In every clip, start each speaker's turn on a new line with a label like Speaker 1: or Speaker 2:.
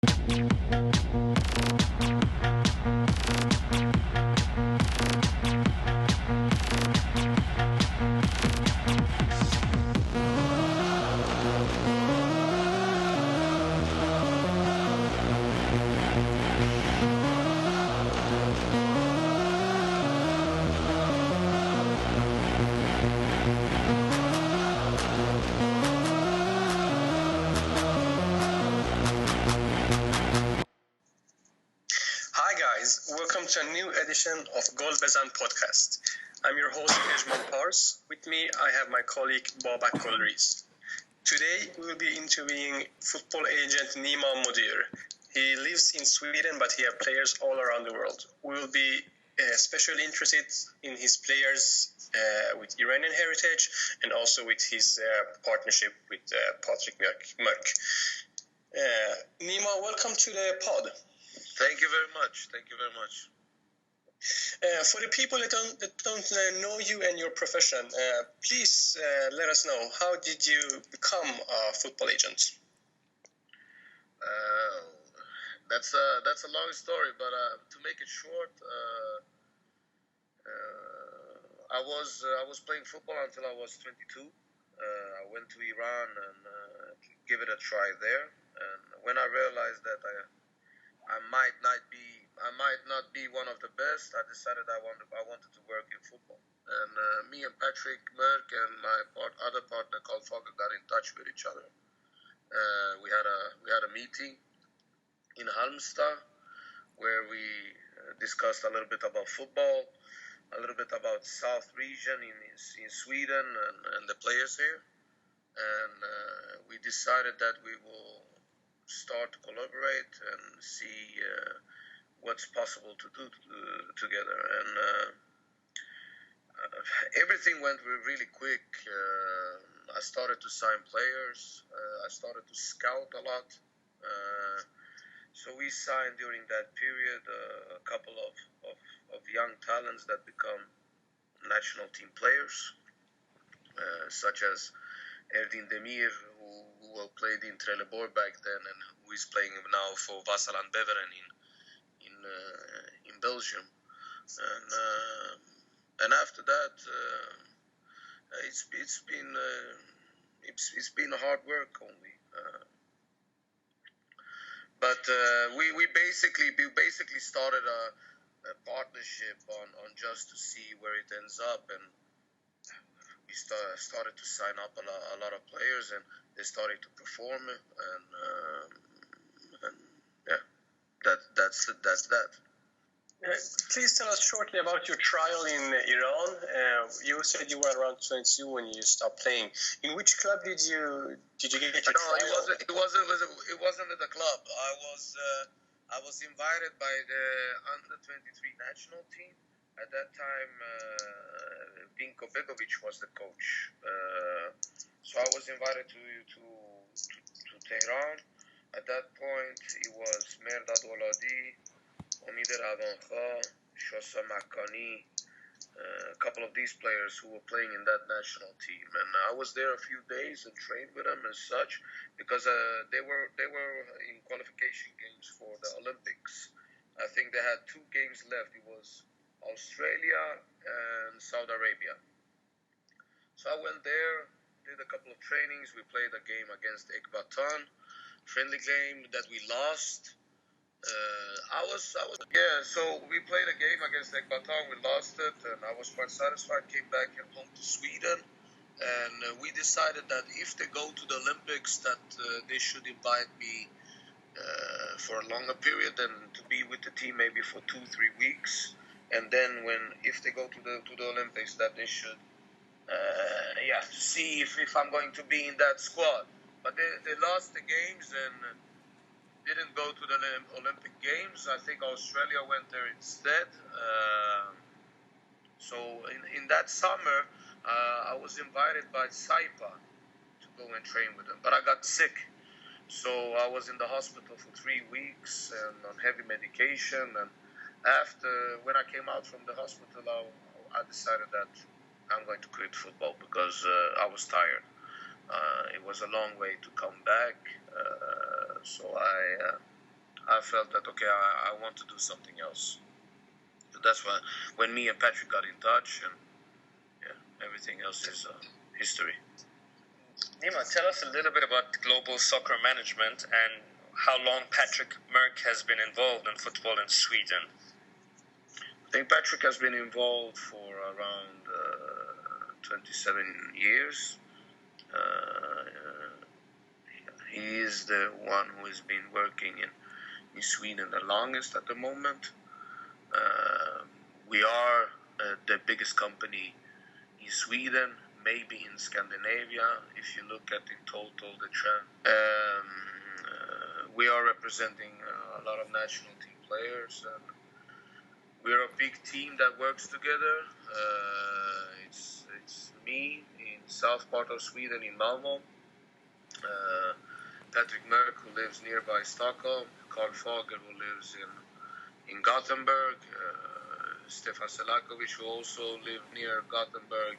Speaker 1: Hi guys, welcome to a new edition of Gol Bezan podcast. I'm your host Ejman Pars. With me I have my colleague Babak Golriz. Today we will be interviewing football agent Nima Modyr. He lives in Sweden but he has players all around the world. We will be especially interested in his players with Iranian heritage and also with his partnership with Patrick Mörk. Nima, welcome to the pod.
Speaker 2: Thank you very much.
Speaker 1: For the people that don't know you and your profession, please let us know, how did you become a football agent?
Speaker 2: That's a long story, but to make it short, I was playing football until I was 22. I went to Iran and give it a try there, and when I realized that I might not be one of the best, I decided I wanted to work in football. And me and Patrick Mörk and my other partner called Fogger got in touch with each other. We had a meeting in Halmstad where we discussed a little bit about football, a little bit about South region in Sweden and the players here. And we decided that we will start to collaborate and see what's possible to do together. And everything went really quick. I started to sign players. I started to scout a lot. So we signed during that period a couple of young talents that become national team players, such as Erdin Demir, who played in Trelleborg back then and who is playing now for Vassal and Beveren in Belgium. And after that, it's been hard work only. But we basically started a partnership on just to see where it ends up, and we started to sign up a lot of players, and they started to perform, and yeah, that's that.
Speaker 1: Please tell us shortly about your trial in Iran. You said you were around 22 when you stopped playing. In which club did you get your trial?
Speaker 2: No, it wasn't at the club. I was invited by the under-23 national team. At that time, Vinko Begovic was the coach. So I was invited to Tehran. At that point, it was Mehdi Torabi, Omid Ravancha, Shosa Makani, a couple of these players who were playing in that national team. And I was there a few days and trained with them and such, because they were in qualification games for the Olympics. I think they had 2 games left. It was Australia and Saudi Arabia. So I went there, did a couple of trainings. We played a game against Ekbatan, friendly game that we lost. So we played a game against Ekbatan. We lost it, and I was quite satisfied. Came back home to Sweden, and we decided that if they go to the Olympics, that they should invite me for a longer period and to be with the team maybe for 2-3 weeks. And then if they go to the Olympics, that they should see if I'm going to be in that squad. But they lost the games and didn't go to the Olympic Games. I think Australia went there instead. So in that summer, I was invited by Saipa to go and train with them. But I got sick. So I was in the hospital for 3 weeks and on heavy medication. And when I came out from the hospital, I decided that I'm going to quit football because I was tired. It was a long way to come back. So I felt that, okay, I want to do something else. So that's why when me and Patrick got in touch, and everything else is history.
Speaker 3: Nima, tell us a little bit about global soccer management and how long Patrick Mörk has been involved in football in Sweden.
Speaker 2: I think Patrick has been involved for around 27 years. He is the one who has been working in Sweden the longest at the moment. We are the biggest company in Sweden, maybe in Scandinavia, if you look at in total the trend. We are representing a lot of national team players, and we're a big team that works together. It's me in south part of Sweden, in Malmö, Patrick Mörk, who lives nearby Stockholm, Carl Fager, who lives in Gothenburg, Stefan Selakovic, who also lives near Gothenburg,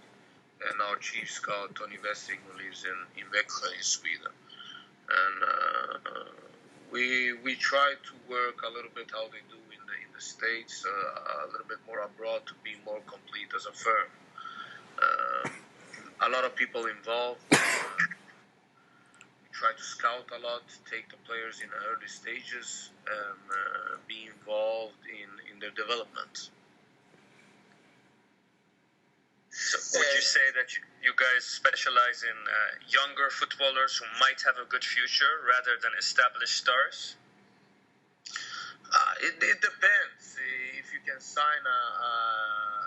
Speaker 2: and our chief scout, Tony Westing, who lives in Växjö in Sweden. And we try to work a little bit how they do in the States, a little bit more abroad, to be more complete as a firm. A lot of people involved. We try to scout a lot, take the players in the early stages, and be involved in their development.
Speaker 3: So would you say that you guys specialize in younger footballers who might have a good future rather than established stars?
Speaker 2: It depends. If you can sign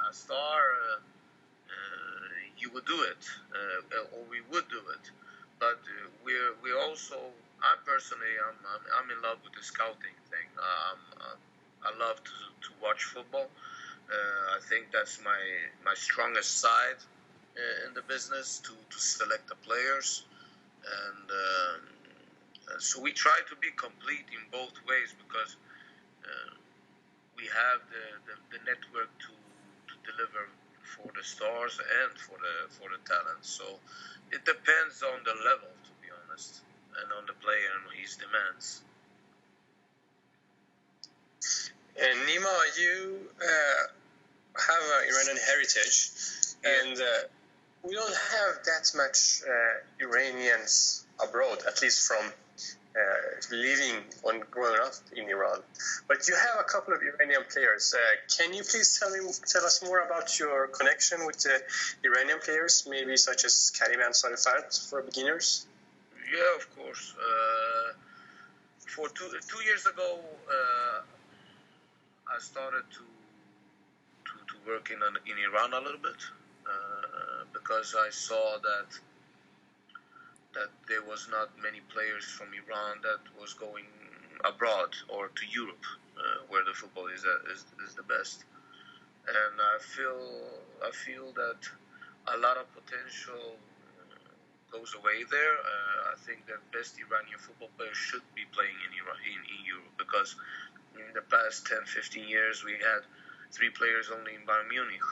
Speaker 2: a star, you would do it, or we would do it. But we also, I'm in love with the scouting thing. I love to watch football. I think that's my strongest side in the business, to select the players, and so we try to be complete in both ways, because we have the network to deliver for the stars and for the talent. So it depends on the level, to be honest, and on the player and his demands.
Speaker 1: And Nima, you have an Iranian heritage, and we don't have that much Iranians abroad, at least from living and growing up in Iran. But you have a couple of Iranian players. Can you please tell us more about your connection with the Iranian players, maybe such as Karim Ansarifard for beginners?
Speaker 2: Yeah, of course. For 2 years ago, I started to work in Iran a little bit, because I saw that there was not many players from Iran that was going abroad or to Europe, where the football is the best. And I feel that a lot of potential goes away there. I think that best Iranian football players should be playing in Europe, because in the past 10-15 years we had 3 players only in Bayern Munich,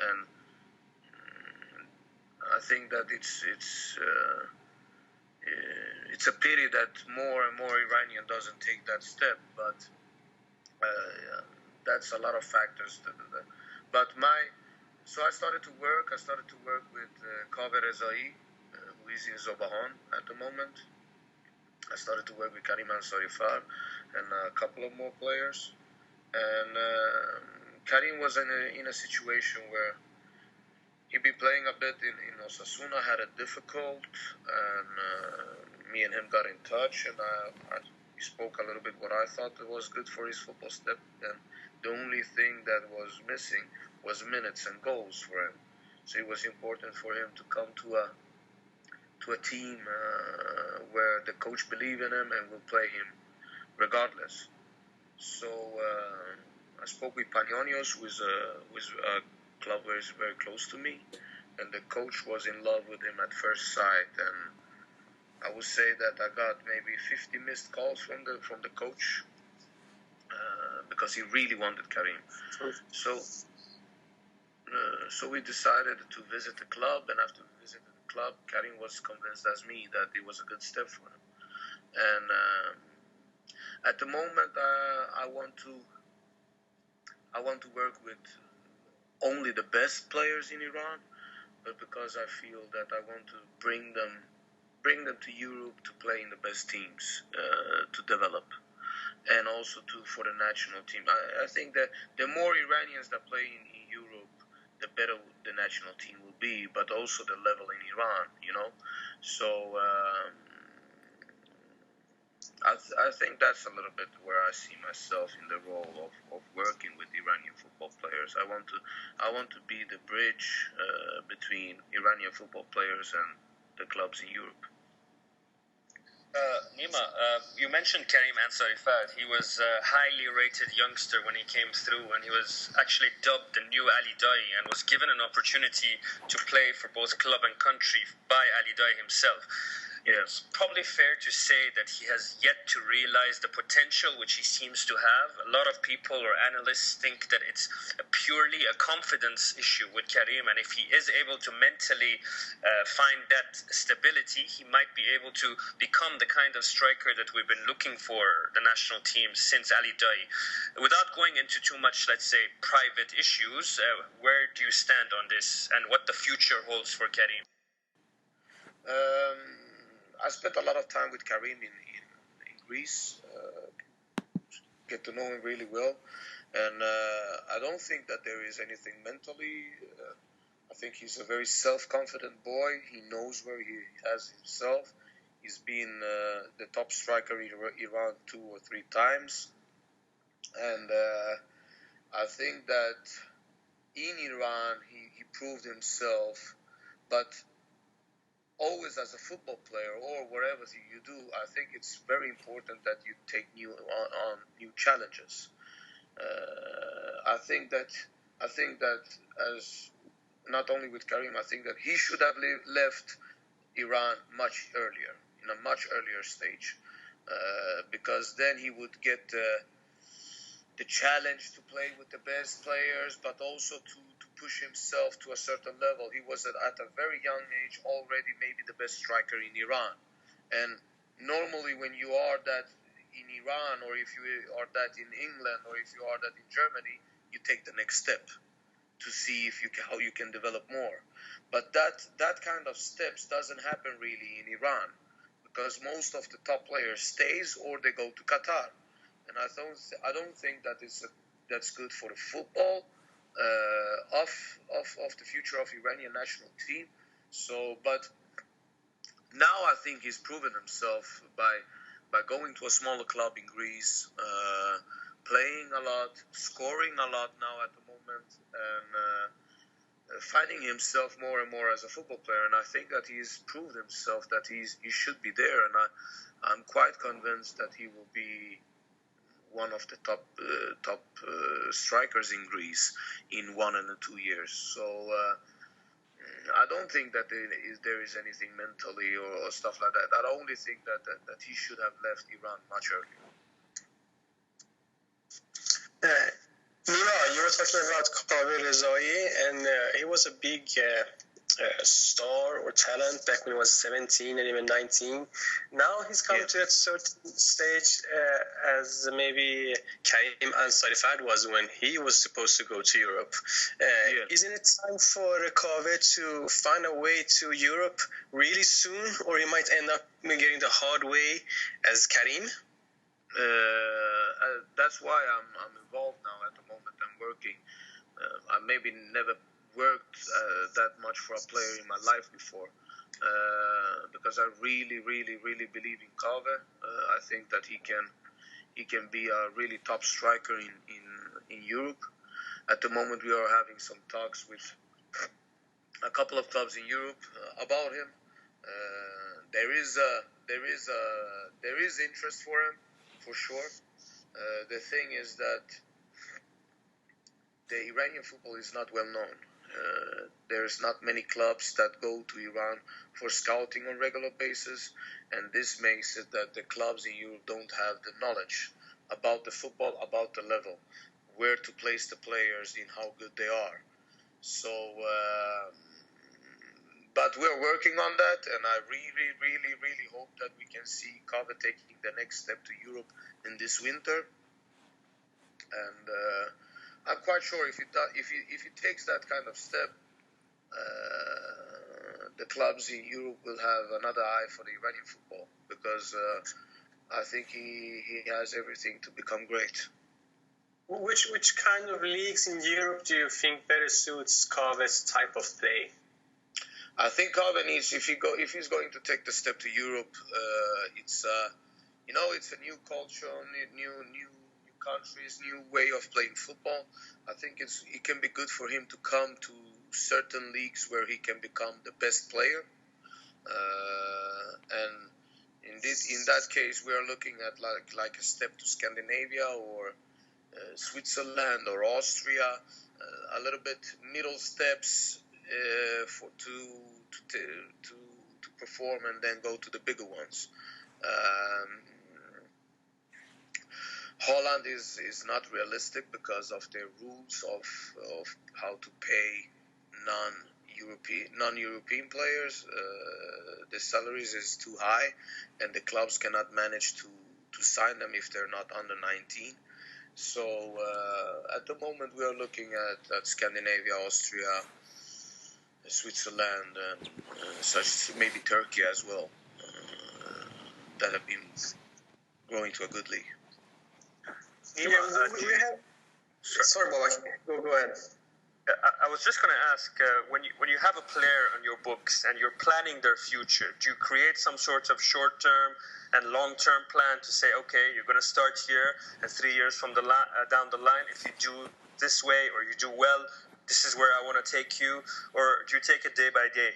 Speaker 2: and I think that it's a pity that more and more Iranian doesn't take that step, but that's a lot of factors. But so I started to work with Kaveh Rezaei, who is in Zobahan at the moment. I started to work with Karim Ansarifard and a couple of more players. And Karim was in a situation where he'd been playing a bit in Osasuna, had it difficult, and me and him got in touch, and we spoke a little bit what I thought was good for his football step, and the only thing that was missing was minutes and goals for him. So it was important for him to come to a team where the coach believe in him and will play him regardless. So I spoke with Panionios, who is a club where is very close to me, and the coach was in love with him at first sight, and I would say that I got maybe 50 missed calls from the coach, because he really wanted Karim. So we decided to visit the club, and after we visited the club, Karim was convinced as me that it was a good step for him. And At the moment, I want to work with only the best players in Iran, but because I feel that I want to bring them to Europe to play in the best teams, to develop, and also for the national team. I think that the more Iranians that play in Europe, the better the national team will be, but also the level in Iran, So I think that's a little bit where I see myself in the role of working with Iranian football players. I want to be the bridge between Iranian football players and the clubs in Europe.
Speaker 3: Nima, you mentioned Karim Ansarifard. He was a highly rated youngster when he came through, and he was actually dubbed the new Ali Dai and was given an opportunity to play for both club and country by Ali Dai himself. It's probably fair to say that he has yet to realize the potential which he seems to have. A lot of people or analysts think that it's purely a confidence issue with Karim, and if he is able to mentally find that stability, he might be able to become the kind of striker that we've been looking for the national team since Ali Dai. Without going into too much, let's say, private issues, where do you stand on this and what the future holds for Karim?
Speaker 2: I spent a lot of time with Karim in Greece, get to know him really well, and I don't think that there is anything mentally. I think he's a very self-confident boy. He knows where he has himself. He's been the top striker in Iran 2 or 3 times, and I think that in Iran he proved himself, but always as a football player or whatever you do, I think it's very important that you take on new challenges. I think that as not only with Karim, I think that he should have left Iran much earlier, in a much earlier stage, because then he would get the challenge to play with the best players, but also to push himself to a certain level. He was at a very young age already maybe the best striker in Iran. And normally when you are that in Iran, or if you are that in England, or if you are that in Germany, you take the next step to see how you can develop more. But that kind of steps doesn't happen really in Iran, because most of the top players stays or they go to Qatar. And I don't think that's good for the football of the future of Iranian national team. So, but now I think he's proven himself by going to a smaller club in Greece, playing a lot, scoring a lot now at the moment, and finding himself more and more as a football player. And I think that he's proved himself that he should be there. And I'm quite convinced that he will be one of the top strikers in Greece in 1 and 2 years. So I don't think that there is anything mentally or stuff like that. I only think that he should have left Iran much earlier.
Speaker 1: Nima, you were talking about Kaveh Rezaei, and he was a big star or talent back when he was 17 and even 19. Now he's come to a certain stage as maybe Karim Ansarifard was when he was supposed to go to Europe. Isn't it time for Kaveh to find a way to Europe really soon, or he might end up getting the hard way as Karim?
Speaker 2: That's why I'm involved now at the moment. I'm working. I maybe never worked that much for a player in my life before, because I really believe in Kaveh. I think that he can be a really top striker in Europe. At the moment, we are having some talks with a couple of clubs in Europe about him. There is interest for him, for sure. The thing is that the Iranian football is not well known. There's not many clubs that go to Iran for scouting on regular basis, and this makes it that the clubs in Europe don't have the knowledge about the football, about the level, where to place the players in how good they are. So but we're working on that, and I really, really, really hope that we can see Kaveh taking the next step to Europe in this winter. And I'm quite sure if he takes that kind of step, the clubs in Europe will have another eye for the Iranian football, because I think he has everything to become great.
Speaker 1: Which kind of leagues in Europe do you think better suits Kaveh's type of play?
Speaker 2: I think Kaveh needs, if he's going to take the step to Europe, it's it's a new culture, new countries, new way of playing football. I think it can be good for him to come to certain leagues where he can become the best player. And in that case, we are looking at like a step to Scandinavia or Switzerland or Austria, a little bit middle steps to perform, and then go to the bigger ones. Holland is not realistic because of their rules of how to pay non-European players. The salaries is too high, and the clubs cannot manage to sign them if they're not under 19. So at the moment we are looking at Scandinavia, Austria, Switzerland, and such, maybe Turkey as well, that have been growing to a good league.
Speaker 1: Sorry, Bob. Go ahead.
Speaker 3: I was just going to ask, when you have a player on your books and you're planning their future, do you create some sort of short-term and long-term plan to say, okay, you're going to start here, and 3 years from down the line, if you do this way or you do well, this is where I want to take you? Or do you take it day by day?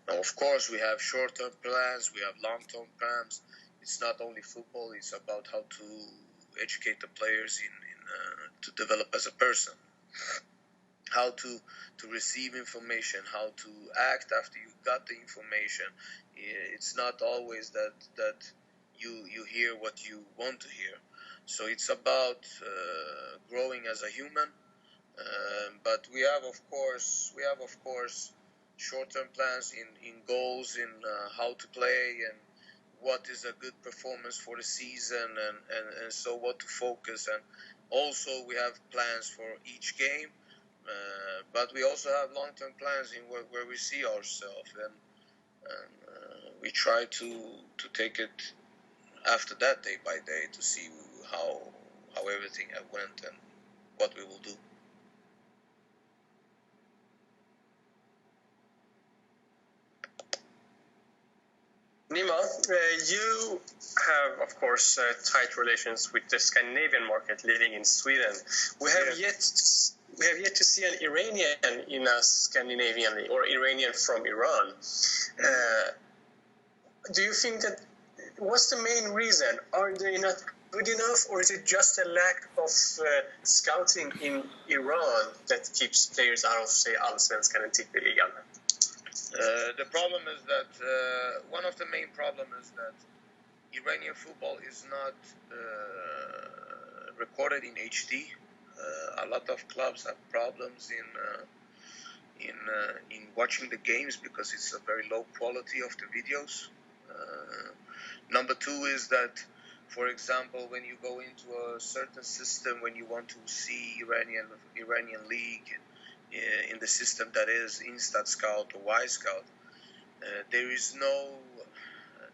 Speaker 2: No, of course, we have short-term plans, we have long-term plans. It's not only football, it's about how to educate the players to develop as a person, how to receive information, how to act after you got the information. It's not always that you hear what you want to hear. So it's about growing as a human. But we have of course short-term plans in goals, in how to play, and what is a good performance for the season, and so what to focus. And also we have plans for each game, but we also have long-term plans in where we see ourselves, and we try to take it after that, day by day, to see how everything went and what we will do.
Speaker 1: Nima, you have, of course, tight relations with the Scandinavian market, living in Sweden. We have yet to see an Iranian in a Scandinavian league, or Iranian from Iran. Do you think that, what's the main reason? Are they not good enough, or is it just a lack of scouting in Iran that keeps players out of, say, Allsvenskan and Tippeligan?
Speaker 2: The problem is that one of the main problems is that Iranian football is not recorded in HD. A lot of clubs have problems in watching the games because it's a very low quality of the videos. Number two is that, for example, when you go into a certain system, when you want to see Iranian league in the system that is Instat Scout or Y Scout, there is no.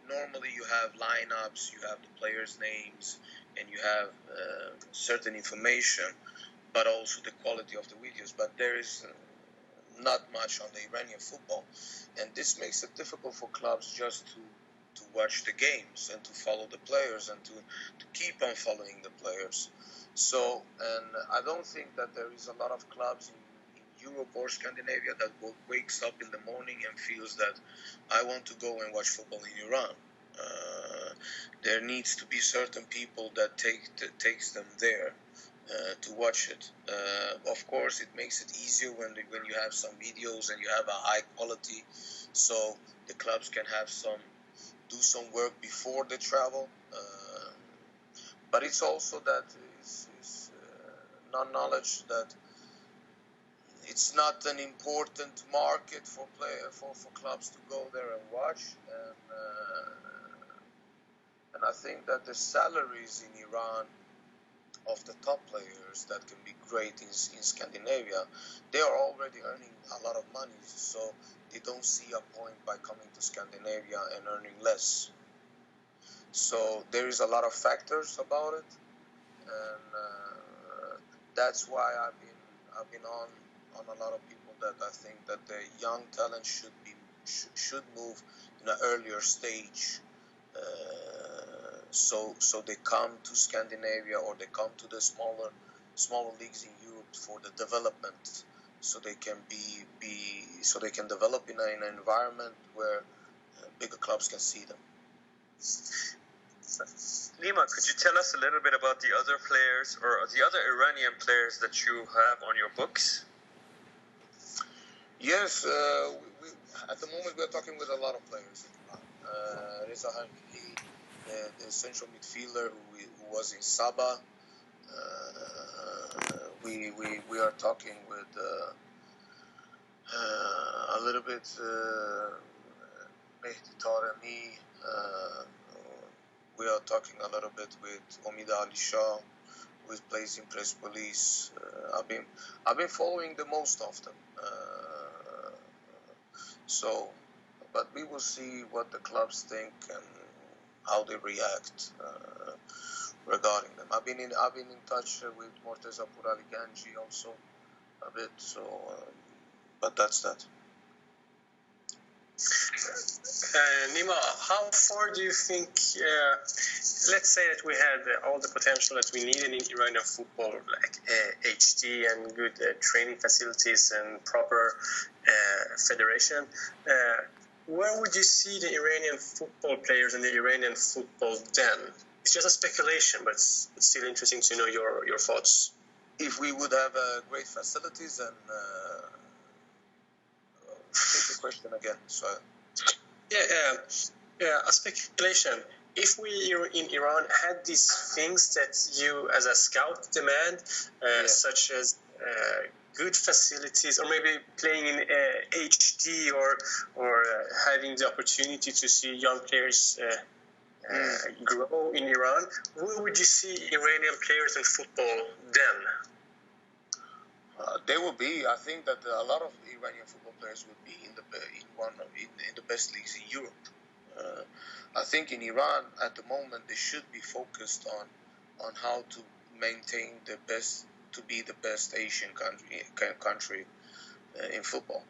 Speaker 2: Normally, you have lineups, you have the players' names, and you have certain information, but also the quality of the videos. But there is not much on the Iranian football, and this makes it difficult for clubs just to watch the games and to follow the players and to keep on following the players. So, and I don't think that there is a lot of clubs in Europe or Scandinavia that wakes up in the morning and feels that I want to go and watch football in Iran. There needs to be certain people that takes them there to watch it. Of course, it makes it easier when you have some videos and you have a high quality, so the clubs can do some work before they travel. But it's also that is non-knowledge that it's not an important market for clubs to go there and watch, and I think that the salaries in Iran of the top players that can be great in Scandinavia, they are already earning a lot of money, so they don't see a point by coming to Scandinavia and earning less. So there is a lot of factors about it, and that's why I've been on a lot of people that I think that the young talent should move in an earlier stage. So they come to Scandinavia or they come to the smaller leagues in Europe for the development, so they can so they can develop in an environment where bigger clubs can see them.
Speaker 3: Nima, could you tell us a little bit about the other players or the other Iranian players that you have on your books?
Speaker 2: Yes, we at the moment we're talking with a lot of players. Rezaei, the central midfielder who was in Sabah. We are talking with a little bit Mehdi Torabi. We are talking a little bit with Omida Ali Shah, who plays in Press Police. I've been following the most of them. But we will see what the clubs think and how they react regarding them. I've been in touch with Morteza Purali Ganji also a bit. So, but that's that.
Speaker 1: Nima, how far do you think, let's say that we had all the potential that we needed in Iranian football, like HD and good training facilities and proper federation, where would you see the Iranian football players and the Iranian football then? It's just a speculation, but it's still interesting to know your thoughts.
Speaker 2: If we would have great facilities and... take the question again. So.
Speaker 1: Yeah, a speculation. If we in Iran had these things that you as a scout demand, such as good facilities, or maybe playing in HD, or having the opportunity to see young players grow in Iran, where would you see Iranian players in football then?
Speaker 2: They will be. I think that a lot of Iranian football players would be in the best leagues in Europe. I think in Iran at the moment they should be focused on how to maintain to be the best Asian country in football.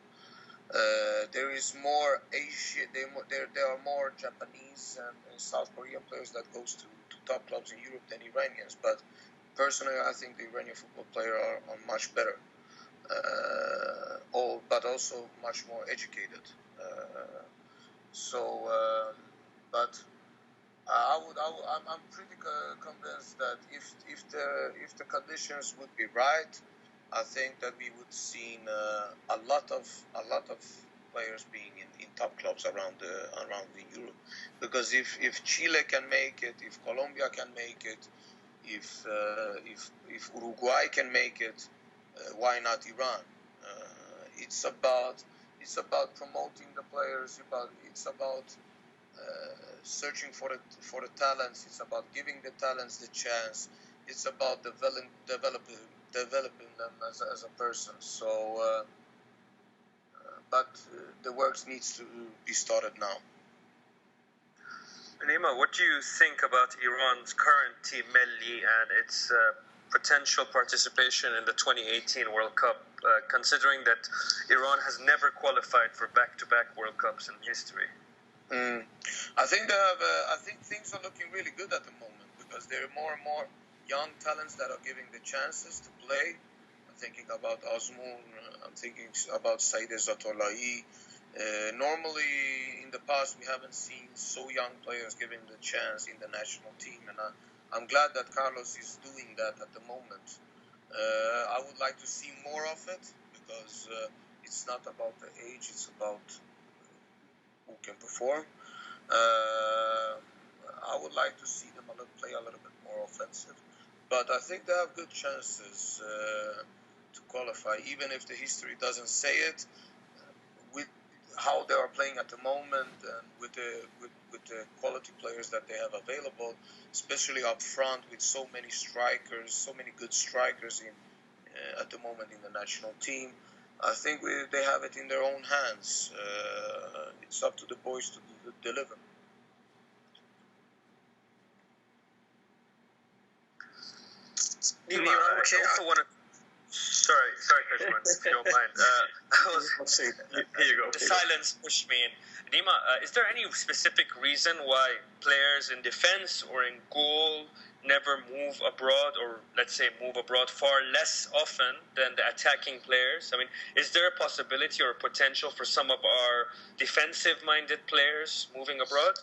Speaker 2: There is more Asian. There are more Japanese and South Korean players that goes to top clubs in Europe than Iranians. But personally, I think the Iranian football players are much better, but also much more educated. But I'm pretty convinced that if the conditions would be right, I think that we would see a lot of players being in top clubs around Europe. Because if Chile can make it, if Colombia can make it, if Uruguay can make it, why not Iran? It's about promoting the players. It's about searching for the talents. It's about giving the talents the chance. It's about developing them as a person. So, but the work needs to be started now.
Speaker 3: Nima, what do you think about Iran's current team, Melli, and its potential participation in the 2018 World Cup, considering that Iran has never qualified for back-to-back World Cups in history?
Speaker 2: I think I think things are looking really good at the moment because there are more and more young talents that are giving the chances to play. I'm thinking about Azmoun. I'm thinking about Saeed Zatolai. Normally, in the past, we haven't seen so young players given the chance in the national team, and I'm glad that Carlos is doing that at the moment. I would like to see more of it because it's not about the age; it's about who can perform. I would like to see them play a little bit more offensive, but I think they have good chances to qualify, even if the history doesn't say it. With how they are playing at the moment and with the quality players that they have available, especially up front with so many strikers, so many good strikers in at the moment in the national team, I think they have it in their own hands. It's up to the boys to deliver.
Speaker 3: Nima, okay, I also want to. Sorry, Kashman, if you don't mind.
Speaker 1: Here you go.
Speaker 3: The silence pushed me in. Nima, is there any specific reason why players in defense or in goal never move abroad, or let's say move abroad far less often than the attacking players? I mean, is there a possibility or a potential for some of our defensive-minded players moving abroad?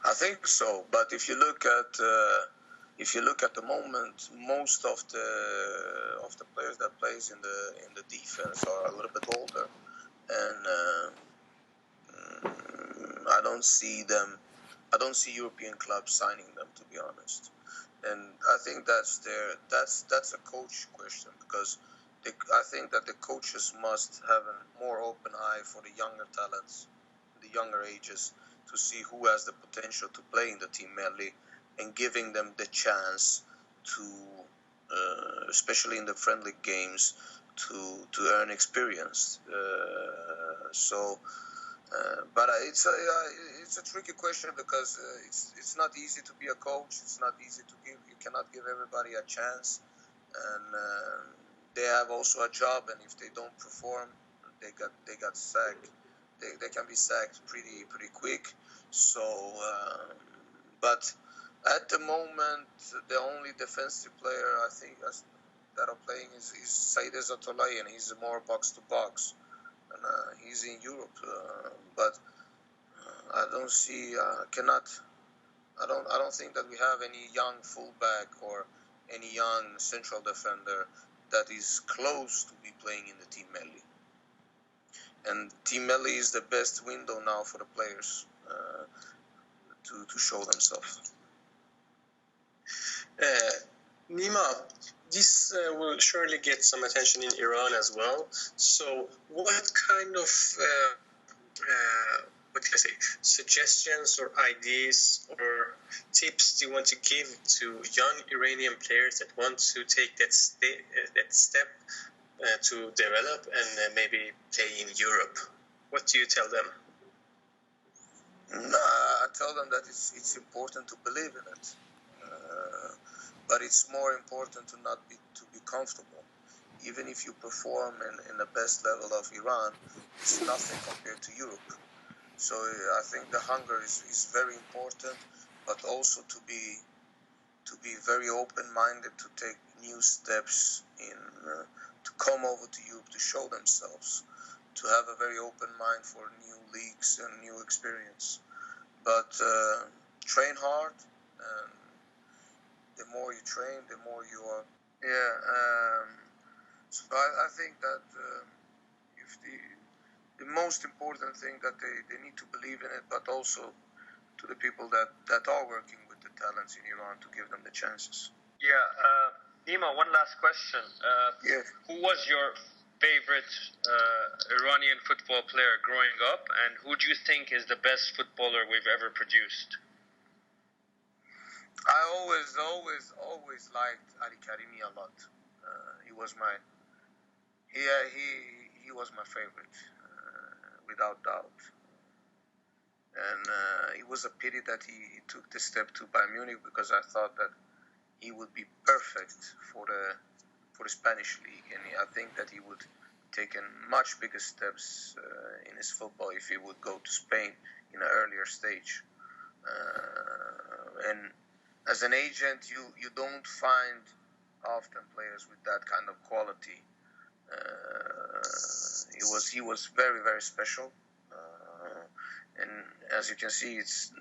Speaker 2: I think so, but if you look at the moment, most of the players that plays in the defense are a little bit older, and I don't see European clubs signing them, to be honest. And I think that's a coach question, because I think that the coaches must have a more open eye for the younger talents, the younger ages, to see who has the potential to play in the team mainly, and giving them the chance to, especially in the friendly games, to earn experience. But it's a tricky question, because it's not easy to be a coach. It's not easy to give. You cannot give everybody a chance, and they have also a job. And if they don't perform, they got sacked. They can be sacked pretty quick. So, but at the moment, the only defensive player I think that are playing is Said Zatolay, and he's more box to box, and he's in Europe. But I don't see, I don't think that we have any young fullback or any young central defender that is close to be playing in the Team Melli. And Team Melli is the best window now for the players to show themselves.
Speaker 1: Nima, this will surely get some attention in Iran as well. So what kind of suggestions or ideas or tips do you want to give to young Iranian players that want to take that step to develop and maybe play in Europe? What do you tell them?
Speaker 2: I tell them that it's important to believe in it, but it's more important to be comfortable. Even if you perform in the best level of Iran, it's nothing compared to Europe. So I think the hunger is very important, but also to be very open-minded, to take new steps to come over to Europe to show themselves, to have a very open mind for new leagues and new experience. But train hard, and the more you train, the more you are. So I think that if the most important thing that they need to believe in it, but also to the people that are working with the talents in Iran, to give them the chances.
Speaker 3: Yeah, Nima, one last question. Who was your favorite Iranian football player growing up, and who do you think is the best footballer we've ever produced?
Speaker 2: I always liked Ali Karimi a lot. He was my favorite, without doubt. And it was a pity that he took the step to Bayern Munich, because I thought that he would be perfect for the Spanish league, and I think that he would take much bigger steps in his football if he would go to Spain in an earlier stage. And as an agent, you don't find often players with that kind of quality. He was very, very special, and as you can see, it's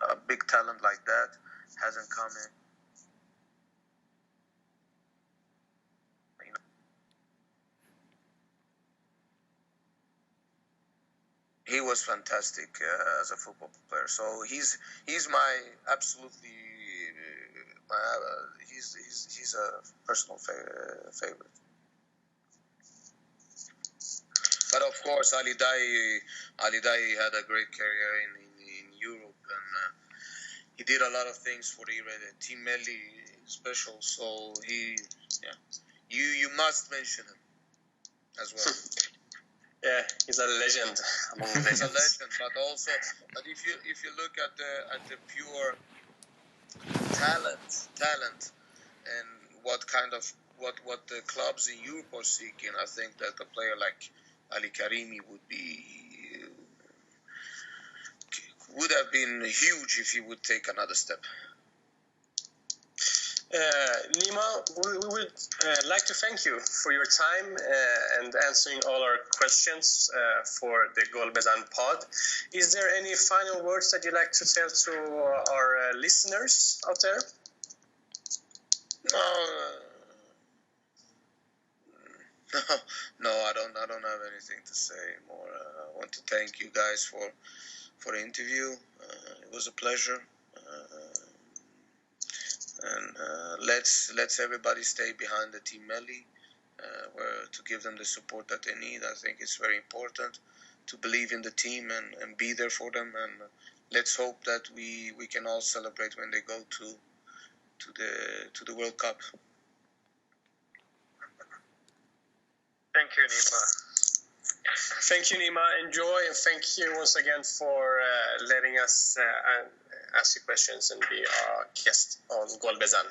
Speaker 2: a big talent like that hasn't come in. He was fantastic as a football player. So he's my absolutely he's a personal favorite. of course, Ali Daei had a great career in Europe, and he did a lot of things for the Team Melli special. So you must mention him as well.
Speaker 1: Yeah, he's a legend among legends.
Speaker 2: He's a legend, but if you look at the pure talent and what the clubs in Europe are seeking, I think that a player like Ali Karimi would have been huge if he would take another step.
Speaker 1: Nima, we would like to thank you for your time and answering all our questions for the Gol Bezan pod. Is there any final words that you'd like to tell to our listeners out there?
Speaker 2: No, I don't have anything to say more. I want to thank you guys for the interview. It was a pleasure. And let's everybody stay behind the Team Melli, to give them the support that they need. I think it's very important to believe in the team and be there for them. And let's hope that we can all celebrate when they go to the World Cup.
Speaker 3: Thank you, Nima.
Speaker 1: Thank you, Nima. Enjoy, and thank you once again for letting us ask you questions and be our guest on Gol Bezan.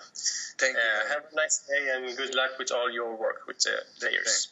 Speaker 2: Thank you.
Speaker 1: Have a nice day and good luck with all your work with the players.